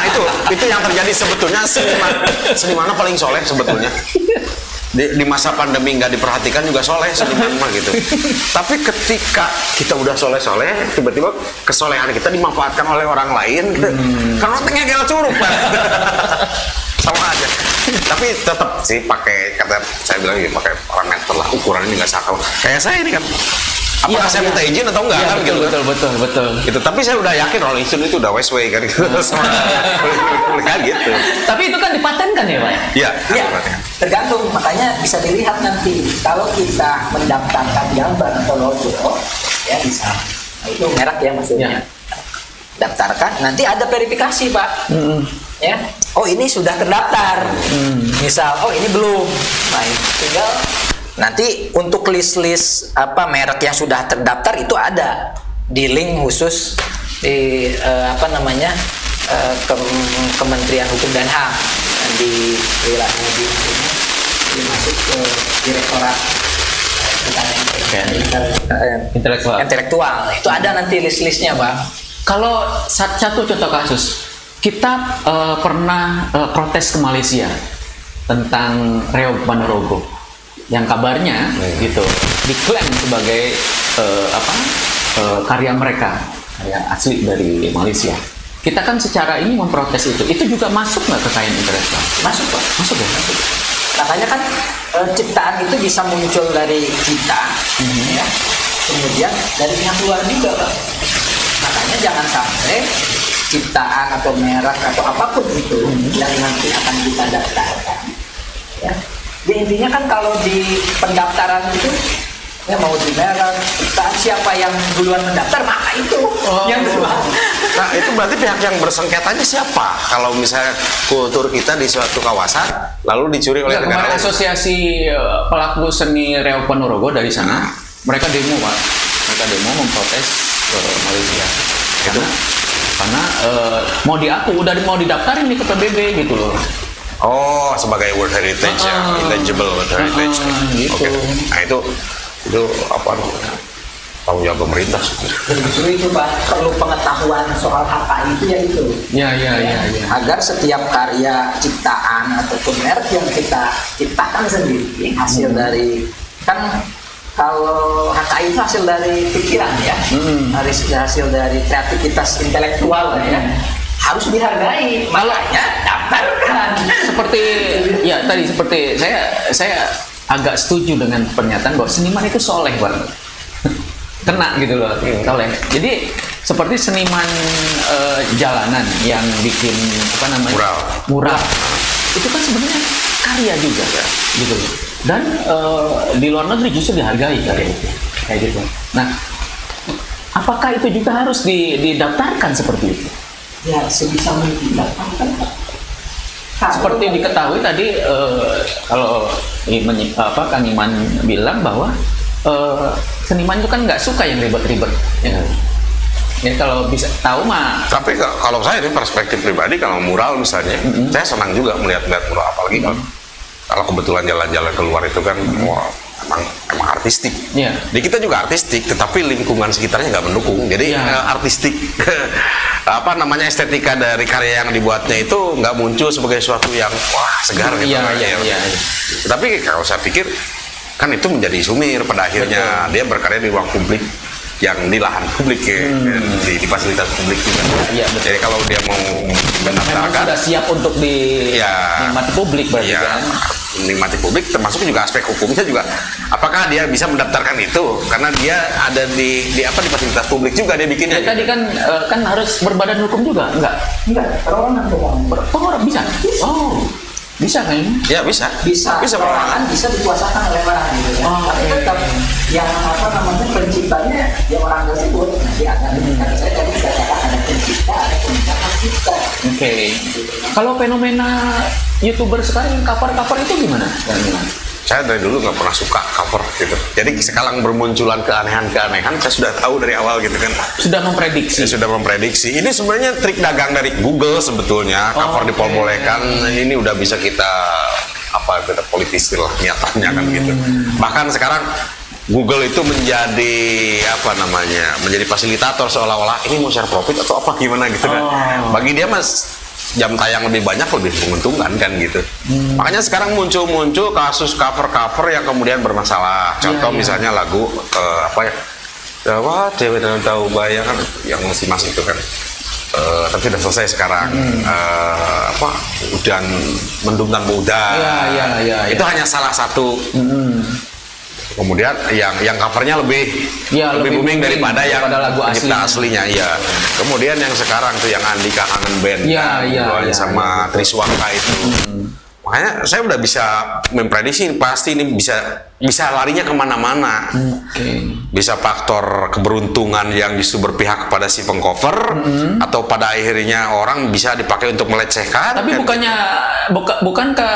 itu yang terjadi sebetulnya seniman paling soleh sebetulnya. Di masa pandemi nggak diperhatikan juga soleh seniman mah gitu. Tapi ketika kita udah soleh, tiba-tiba kesolehan kita dimanfaatkan oleh orang lain, gitu. Kan otaknya kayak curug kan. Sama aja. Tapi tetap sih pakai, kata saya bilang ya, pakai parameter lah, ukuran ini nggak sakau. Kayak saya ini kan. Apakah saya minta izin atau enggak kan gitu. Betul. Gitu. Tapi saya udah yakin Rolling Stone itu udah West Way kan gitu. Kan gitu. Tapi itu kan dipatenkan ya, Pak? Iya. Tergantung, makanya bisa dilihat nanti kalau kita mendaftarkan gambar atau logo ya bisa. Nah, itu merek ya maksudnya. Daftarkan, nanti ada verifikasi, Pak. Ya. Oh, ini sudah terdaftar. Misal, oh ini belum. Nah, tinggal nanti untuk list-list merek yang sudah terdaftar itu ada di link khusus di Kementerian Hukum dan HAM di wilayah di masuk ke Direktorat Intelektual. Itu ada nanti list-listnya, Bang. Kalau satu contoh kasus, kita pernah protes ke Malaysia tentang Reog Ponorogo. Yang kabarnya gitu diklaim sebagai karya mereka, karya asli dari Malaysia. Kita kan secara ini memprotes itu juga masuk nggak kekayaan intelektual? Masuk Pak. Masuk ya? Masuk. Makanya kan ciptaan itu bisa muncul dari kita, ya. Kemudian dari pihak luar juga Pak. Makanya jangan sampai ciptaan atau merek atau apapun itu yang nanti akan kita daftarkan, ya. Intinya kan kalau di pendaftaran itu ya mau di merek, ciptaan siapa yang duluan mendaftar maka itu yang duluan. Nah itu berarti pihak yang bersengketanya siapa? Kalau misalnya kultur kita di suatu kawasan lalu dicuri oleh negara kemarin lain. asosiasi pelaku seni Riau Ponorogo dari sana, mereka demo Pak, mereka demo memprotes Malaysia karena mau diaku, udah mau didaftarin nih ke PBB gitu loh. Oh, sebagai World Heritage ya, intangible World Heritage. Gitu. Oke. Nah itu apa namanya? Tanggung jawab pemerintah. Justru itu Pak, perlu pengetahuan soal HKI itu ya itu. Ya. Agar setiap karya ciptaan ataupun merek yang kita ciptakan sendiri hasil dari, kan kalau HKI itu hasil dari pikiran ya, hasil dari kreativitas intelektual ya, harus dihargai. Makanya daftarkan. Seperti saya agak setuju dengan pernyataan bahwa seniman itu soleh banget. Kena gitu loh, soleh. Jadi seperti seniman jalanan yang bikin apa namanya mural itu kan sebenarnya karya juga ya, gitu loh. Dan di luar negeri justru dihargai karya itu, kayak gitu. Nah, apakah itu juga harus didaftarkan seperti itu? Ya sebisa mungkin daftarkan. Seperti diketahui tadi kalau Kang Iman bilang bahwa seniman itu kan nggak suka yang ribet-ribet, ya. Jadi kalau bisa tahu mah. Tapi kalau saya ini perspektif pribadi, kalau mural misalnya, saya senang juga melihat mural, apalagi kalau kebetulan jalan-jalan keluar itu kan, wah, emang artistik. Yeah. Jadi kita juga artistik, tetapi lingkungan sekitarnya nggak mendukung. Jadi artistik apa namanya estetika dari karya yang dibuatnya itu nggak muncul sebagai sesuatu yang wah segar gitu. Tapi kalau saya pikir kan itu menjadi sumir pada akhirnya. Dia berkarya di ruang publik, yang di lahan publik ya, di fasilitas publik juga. Jadi kalau dia mau mendaftarkan, sudah siap untuk dinikmati publik berarti kan? Menikmati publik, termasuk juga aspek hukumnya juga. Apakah dia bisa mendaftarkan itu? Karena dia ada di fasilitas publik juga dia bikinnya. Tadi kan harus berbadan hukum juga, enggak? Perorangan doang. Perorangan bisa? Oh. Bisa kayaknya? Ya bisa perorangan, bisa dikuasakan oleh orang gitu ya. Tapi tetap yang penciptanya yang orang tersebut nanti akan saya tadi katakan ada pencipta, ada pencipta cipta. Oke. Kalau fenomena YouTuber sekarang cover itu gimana? Saya dari dulu nggak pernah suka cover gitu. Jadi sekarang bermunculan keanehan-keanehan, saya sudah tahu dari awal gitu kan. Sudah memprediksi. Ini sebenarnya trik dagang dari Google sebetulnya. Cover diperbolehkan, ini udah bisa kita politisir lah nyatanya kan gitu. Bahkan sekarang Google itu menjadi menjadi fasilitator seolah-olah ini mau share profit atau apa gimana gitu kan. Bagi dia mas jam tayang lebih banyak lebih menguntungkan kan gitu. Makanya sekarang muncul kasus cover yang kemudian bermasalah. Contoh misalnya lagu Cewek dan Tahu Bayang kan yang masih masuk itu kan. Tapi sudah selesai sekarang. Hujan mendung tanpa udan. Itu hanya salah satu. Kemudian yang covernya lebih booming daripada yang lagu pencipta aslinya. Iya. Kemudian yang sekarang tuh yang Andika Kangen Band sama Triswaka itu. Makanya saya udah bisa memprediksi pasti ini bisa larinya kemana-mana. Bisa faktor keberuntungan yang justru berpihak kepada si pengcover atau pada akhirnya orang bisa dipakai untuk melecehkan. Tapi bukankah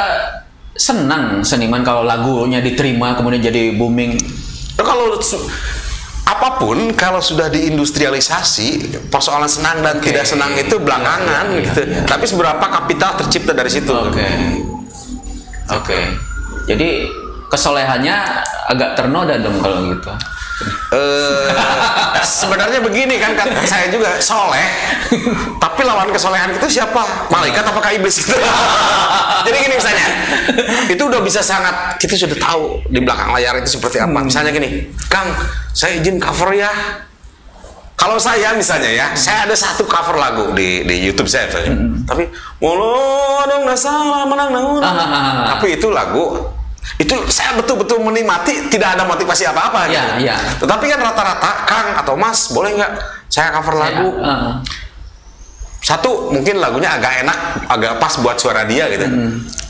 senang seniman kalau lagunya diterima kemudian jadi booming? Kalau apapun kalau sudah diindustrialisasi, persoalan senang dan tidak senang itu belakangan gitu. Tapi seberapa kapital tercipta dari situ? Oke. Jadi kesolehannya agak ternoda dong kalau gitu. Sebenarnya begini kan kata saya juga soleh, tapi lawan kesolehan itu siapa? Malaikat apakah iblis gitu? Jadi gini misalnya, itu udah bisa sangat kita sudah tahu di belakang layar itu seperti apa. Misalnya gini, Kang, saya izin cover ya Kalau saya misalnya ya, saya ada satu cover lagu di YouTube saya misalnya, tapi mulu dong salah menang naun. Tapi itu lagu itu saya betul-betul menikmati, tidak ada motivasi apa-apa gitu. Tetapi kan rata-rata Kang atau Mas, boleh nggak saya cover lagu? Satu mungkin lagunya agak enak, agak pas buat suara dia gitu.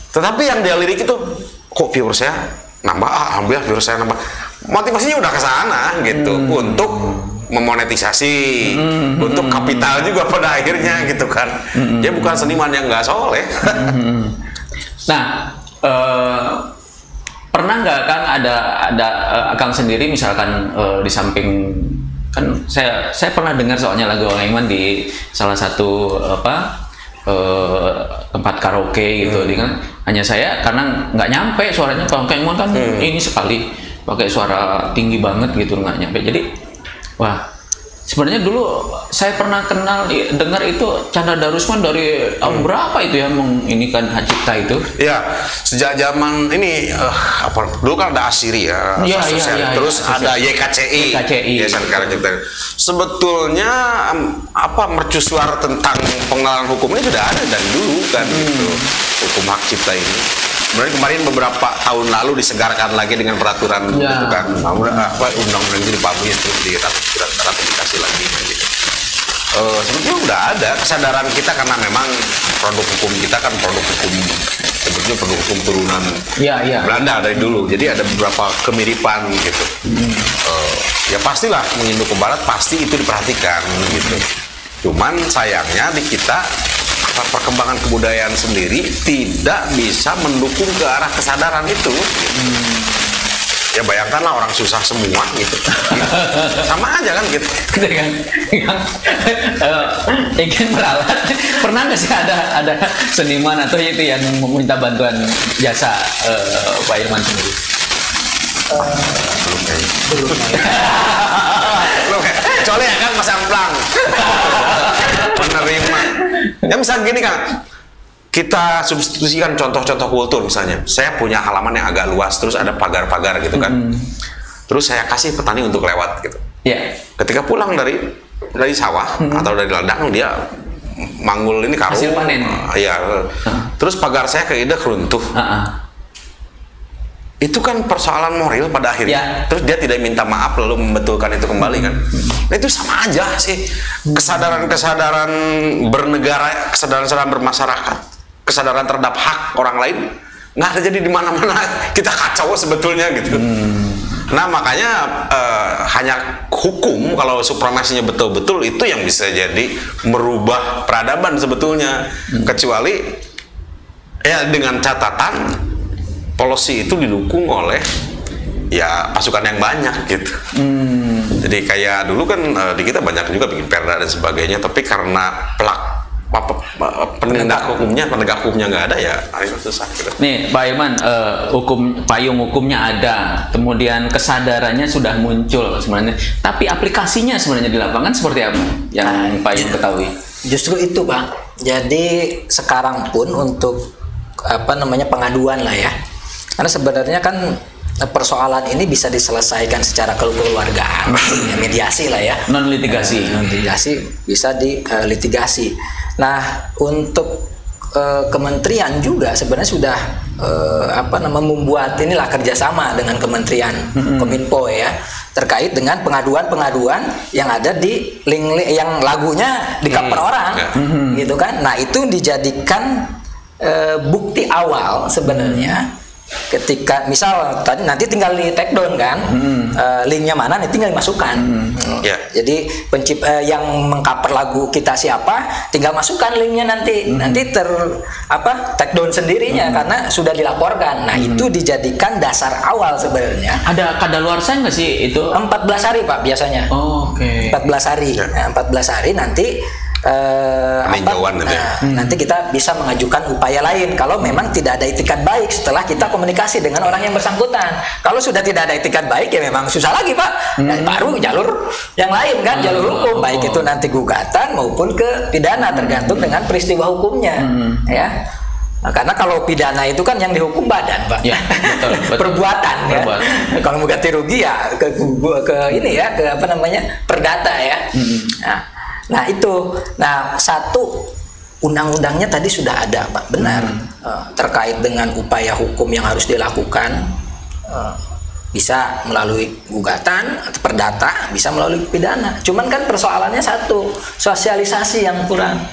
Tetapi yang dia lirik itu kok viewer saya nambah, alhamdulillah viewer saya nambah. Motivasinya udah ke sana gitu untuk memonetisasi, untuk kapital juga pada akhirnya gitu kan. Dia bukan seniman yang nggak soleh. Nah, pernah nggak Kang ada Kang sendiri misalkan di samping kan saya pernah dengar soalnya lagu Bang Iman di salah satu tempat karaoke gitu, kan hanya saya karena nggak nyampe suaranya. Kalau Kang Iman kan ini sekali pakai suara tinggi banget gitu, nggak nyampe. Jadi wah, sebenarnya dulu saya pernah dengar itu Chandra Darusman dari tahun berapa itu ya menginikan hak cipta itu? Ya, sejak zaman ini dulu kan ada Asiri ya, terus ada YKCI. Yayasan Karya Cipta. Sebetulnya mercusuar tentang pengenalan hukum ini sudah ada dari dulu kan gitu. Hukum hak cipta ini. Kemudian kemarin beberapa tahun lalu disegarkan lagi dengan peraturan gitu kan, undang-undang itu dipublish terus diratifikasi lagi gitu. Sebetulnya udah ada kesadaran kita karena memang produk hukum kita kan sebetulnya produk hukum turunan Belanda dari dulu, jadi ada beberapa kemiripan gitu. Ya pastilah menginduk ke barat, pasti itu diperhatikan gitu. Cuman sayangnya di kita perkembangan kebudayaan sendiri tidak bisa mendukung ke arah kesadaran itu. Ya bayangkanlah orang susah semua gitu. Sama aja kan gitu. Ingin meralat, pernah nggak sih ada seniman atau itu yang meminta bantuan jasa Pak Irman sendiri? Belum. Kecuali ya kan Mas Amplang menerima. Ya misalnya gini kan, kita substitusikan contoh-contoh kultur misalnya. Saya punya halaman yang agak luas, terus ada pagar-pagar gitu kan. Terus saya kasih petani untuk lewat gitu. Ketika pulang dari sawah atau dari ladang, dia manggul ini karung. Hasil panen. Terus pagar saya keindah keruntuh. Itu kan persoalan moral pada akhirnya. Terus dia tidak minta maaf lalu membetulkan itu kembali kan. Nah itu sama aja sih. Kesadaran bernegara, kesadaran bermasyarakat, kesadaran terhadap hak orang lain nggak ada jadi di mana-mana. Kita kacau sebetulnya gitu. Nah makanya hanya hukum kalau supremasinya betul-betul itu yang bisa jadi merubah peradaban sebetulnya. Kecuali ya dengan catatan policy itu didukung oleh ya pasukan yang banyak gitu. Jadi kayak dulu kan di kita banyak juga bikin perda dan sebagainya, tapi karena penegak hukumnya nggak ada ya akhirnya susah gitu. Nih Pak Irman, payung hukumnya ada, kemudian kesadarannya sudah muncul sebenarnya, tapi aplikasinya sebenarnya di lapangan seperti apa yang Pak Irman ketahui? Justru itu Pak. Jadi sekarang pun untuk pengaduan lah ya. Karena sebenarnya kan persoalan ini bisa diselesaikan secara kekeluargaan, mediasi lah ya. Non litigasi bisa di litigasi. Nah untuk kementerian juga sebenarnya sudah membuat inilah kerjasama dengan Kementerian Kominfo ya, terkait dengan pengaduan-pengaduan yang ada di link yang lagunya di cover orang, gitu kan. Nah itu dijadikan bukti awal sebenarnya. Ketika misal tadi nanti tinggal di take down kan, linknya mana nih tinggal dimasukkan. Jadi yang mengcover lagu kita siapa, tinggal masukkan linknya nanti take down sendirinya karena sudah dilaporkan. Nah itu dijadikan dasar awal sebenarnya. Ada kadaluarsa nggak sih itu? 14 hari Pak biasanya. 14 hari. Nah, 14 hari nanti nanti kita bisa mengajukan upaya lain kalau memang tidak ada itikat baik setelah kita komunikasi dengan orang yang bersangkutan. Kalau sudah tidak ada itikat baik ya memang susah lagi Pak. Baru jalur yang lain kan, jalur hukum, baik itu nanti gugatan maupun ke pidana tergantung dengan peristiwa hukumnya ya. Nah, karena kalau pidana itu kan yang dihukum badan, Pak. Ya, betul. Perbuatan ya. Kalau mau ganti rugi ya ke ini ya, ke apa namanya? Perdata ya. Nah, itu. Nah, satu undang-undangnya tadi sudah ada, Pak. Benar. Terkait dengan upaya hukum yang harus dilakukan, bisa melalui gugatan atau perdata, bisa melalui pidana. Cuman kan persoalannya satu, sosialisasi yang kurang.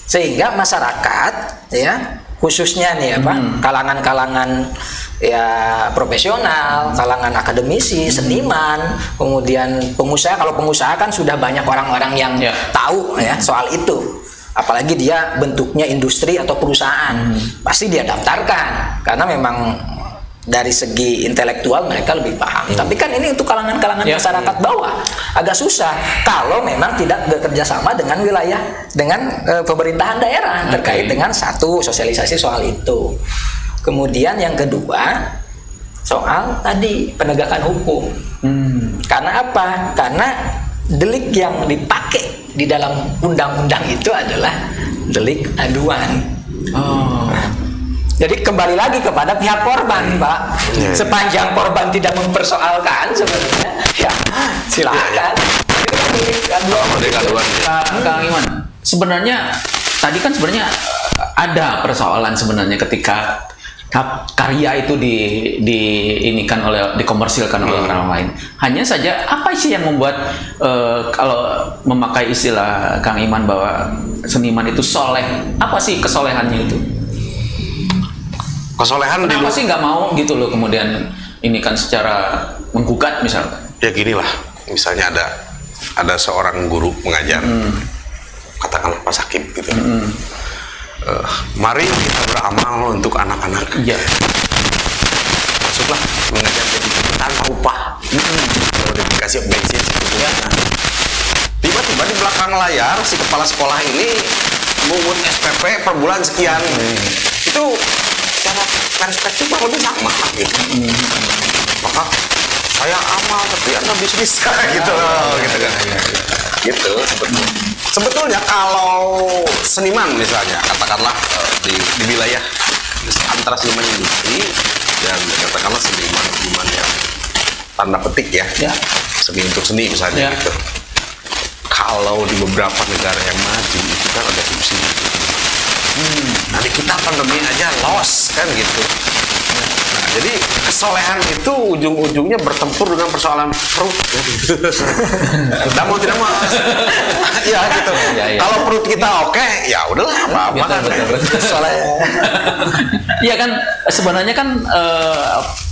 Sehingga masyarakat ya, khususnya nih apa, kalangan-kalangan ya profesional, kalangan akademisi, seniman, kemudian pengusaha. Kalau pengusaha kan sudah banyak orang-orang yang tahu ya soal itu. Apalagi dia bentuknya industri atau perusahaan, pasti dia daftarkan karena memang dari segi intelektual mereka lebih paham. Tapi kan ini untuk kalangan-kalangan masyarakat bawah agak susah kalau memang tidak bekerja sama dengan wilayah, dengan pemerintahan daerah terkait dengan satu sosialisasi soal itu. Kemudian yang kedua soal tadi penegakan hukum. Karena apa? Karena delik yang dipakai di dalam undang-undang itu adalah delik aduan. Jadi kembali lagi kepada pihak korban, Pak. Sepanjang korban tidak mempersoalkan sebenarnya, ya silakan. Kang Iman, sebenarnya tadi kan sebenarnya ada persoalan sebenarnya ketika karya itu diinikan oleh, dikomersilkan oleh orang lain. Hanya saja apa sih yang membuat kalau memakai istilah Kang Iman bahwa seniman itu soleh, apa sih kesolehannya itu? Kesolehan kenapa sih nggak mau gitu loh kemudian ini kan secara menggugat misalnya? Ya gini lah, misalnya ada seorang guru mengajar, katakanlah Pak Sakib gitu. Mari kita beramal untuk anak-anak. Iya. Masuklah mengajar jadi tanpa upah. Kalau dikasih bensin secukupnya. Tiba-tiba di belakang layar si kepala sekolah ini mengut SPP per bulan sekian. Itu secara perspektif lebih sama gitu. Maka saya amal tapi Anda bisnis gitu loh, gitu kan. Gitu sebetulnya kalau seniman misalnya katakanlah di wilayah antara seniman industri dan katakanlah seniman yang tanda petik ya, seni untuk seni misalnya gitu. Kalau di beberapa negara yang maju itu kan ada subsidi. Nanti kita pandemi aja loss kan gitu. Nah, jadi kesolehan itu ujung-ujungnya bertempur dengan persoalan perut. Tidak mau ya gitu. Kalau perut kita oke, ya udahlah apa-apa kan. Iya kan sebenarnya kan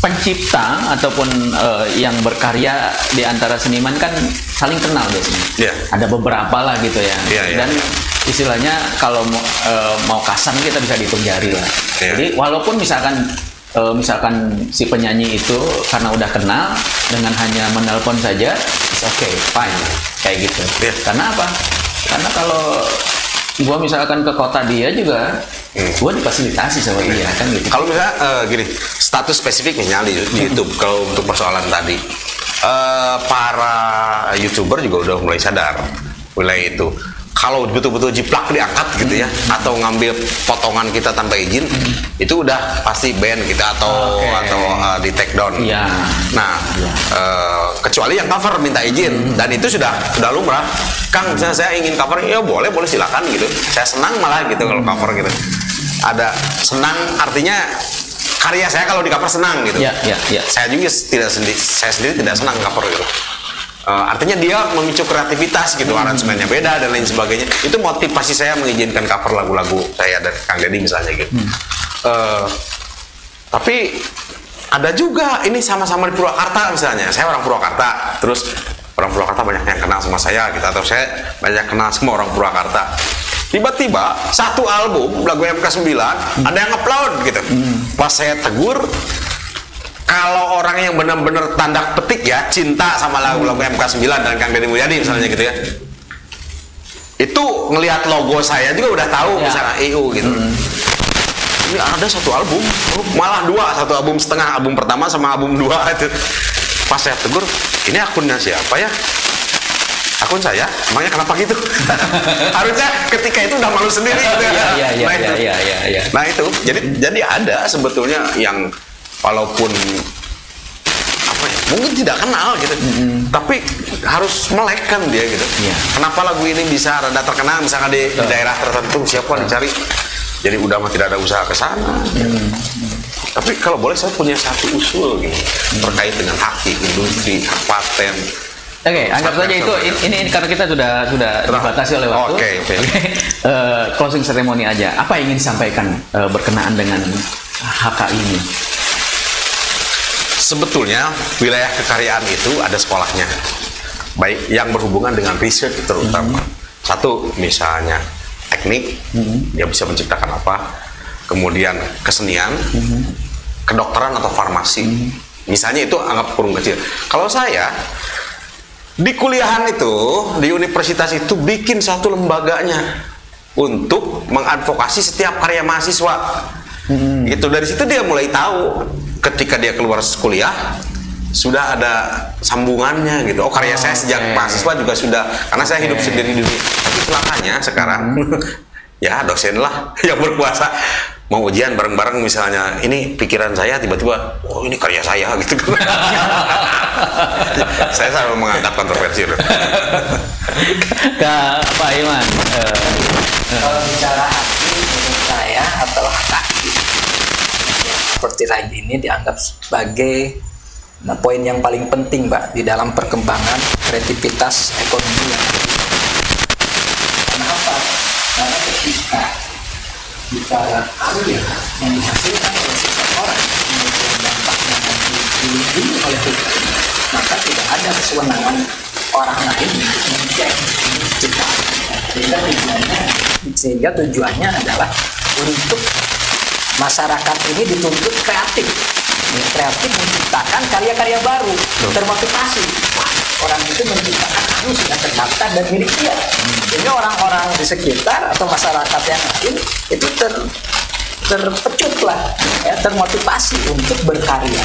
pencipta ataupun yang berkarya di antara seniman kan saling kenal biasanya. Ada beberapa lah gitu ya. Dan istilahnya kalau mau kasar kita bisa dihitung jari lah. Jadi walaupun misalkan si penyanyi itu karena udah kenal dengan hanya menelpon saja, it's okay, fine, kayak gitu. Karena apa? Karena kalau gua misalkan ke kota dia juga, gua difasilitasi sama dia kan gitu. Kalau misalnya gini, status spesifik misalnya di YouTube, kalau untuk persoalan tadi, para YouTuber juga udah mulai sadar wilayah itu. Kalau betul-betul jiplak diangkat gitu ya, atau ngambil potongan kita tanpa izin, itu udah pasti ban kita atau di take down. Nah, kecuali yang cover minta izin, dan itu sudah lumrah. Kang, misalnya saya ingin cover, ya boleh silakan gitu. Saya senang malah gitu kalau cover gitu. Ada senang artinya karya saya kalau di cover senang gitu. Saya juga saya sendiri tidak senang cover gitu. Artinya dia memicu kreativitas gitu, aransemennya beda dan lain sebagainya. Itu motivasi saya mengizinkan cover lagu-lagu saya dan Kang Deddy misalnya gitu. Tapi ada juga ini sama-sama di Purwakarta misalnya. Saya orang Purwakarta, terus orang Purwakarta banyak yang kenal sama saya gitu, atau saya banyak kenal sama orang Purwakarta. Tiba-tiba satu album lagu MK9 ada yang upload gitu. Pas saya tegur, kalau orang yang benar-benar tanda petik ya cinta sama lagu-lagu MK9 dan Kang Deddy Mulyadi misalnya gitu ya, itu ngelihat logo saya juga udah tahu misalnya EU gitu. Ini ada satu album, malah dua, satu album setengah, album pertama sama album 2 itu. Pas saya tegur, ini akunnya siapa ya? akun saya, emangnya kenapa gitu? Harusnya ketika itu udah malu sendiri gitu ya. Iya. Nah itu, jadi ada sebetulnya yang walaupun apa ya, mungkin tidak kenal gitu, tapi harus melek kan dia gitu. Iya. Kenapa lagu ini bisa rada terkenal misalkan di daerah tertentu, siapa dicari? Jadi udah mah tidak ada usaha ke sana. Tapi kalau boleh saya punya satu usul gitu terkait dengan hak industri, hak paten. Oke, anggap saja itu ini karena kita sudah dibatasi oleh waktu. Oke. Closing ceremony aja. Apa yang ingin disampaikan berkenaan dengan HK ini? Sebetulnya wilayah kekaryaan itu ada sekolahnya, baik yang berhubungan dengan riset terutama. Satu misalnya teknik, dia bisa menciptakan apa. Kemudian kesenian, kedokteran atau farmasi. Misalnya itu anggap kurung kecil. Kalau saya di kuliahan itu, di universitas itu bikin satu lembaganya untuk mengadvokasi setiap karya mahasiswa. Itu dari situ dia mulai tahu ketika dia keluar kuliah sudah ada sambungannya gitu. Oh, karya saya sejak mahasiswa juga sudah, karena saya hidup sendiri di dunia. Tapi celakanya sekarang ya dosen lah yang berkuasa, mau ujian bareng-bareng misalnya, ini pikiran saya tiba-tiba, oh ini karya saya gitu. Saya selalu mengangkat kontroversi. Pak Iman, kalau bicara haki menurut saya adalah haki. Seperti lagi ini dianggap sebagai poin yang paling penting, Mbak, di dalam perkembangan kreativitas ekonomi yang ada. Karena apa? Karena ketika bicara karya yang dihasilkan oleh seseorang kemudian dampaknya nanti dilindungi oleh hukum, maka tidak ada kesewenangan orang lain untuk mengecek ciptaan. Sehingga tujuannya adalah untuk masyarakat ini dituntut kreatif, menciptakan karya-karya baru, termotivasi. Orang itu menciptakan sudah terdaftar dan milik dia. Sehingga orang-orang di sekitar atau masyarakat yang lain itu terpecut lah, ya, termotivasi untuk berkarya.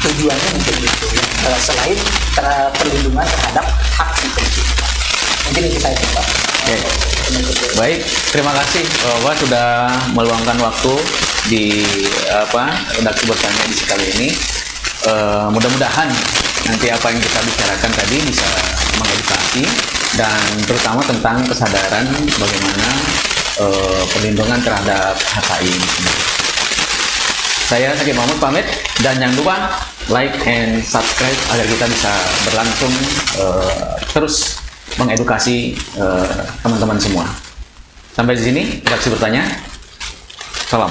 Tujuannya mungkin itu, ya. Selain perlindungan terhadap hak si pencipta. Mungkin itu saya coba. Baik, terima kasih Bapak sudah meluangkan waktu di redaksi bertanya di kali ini. Mudah-mudahan nanti apa yang kita bicarakan tadi bisa mengedukasi dan terutama tentang kesadaran bagaimana perlindungan terhadap HKI ini sendiri. Saya Sakyam Mahmud pamit, dan jangan lupa like and subscribe agar kita bisa berlangsung terus mengedukasi teman-teman semua. Sampai di sini redaksi bertanya. Salam.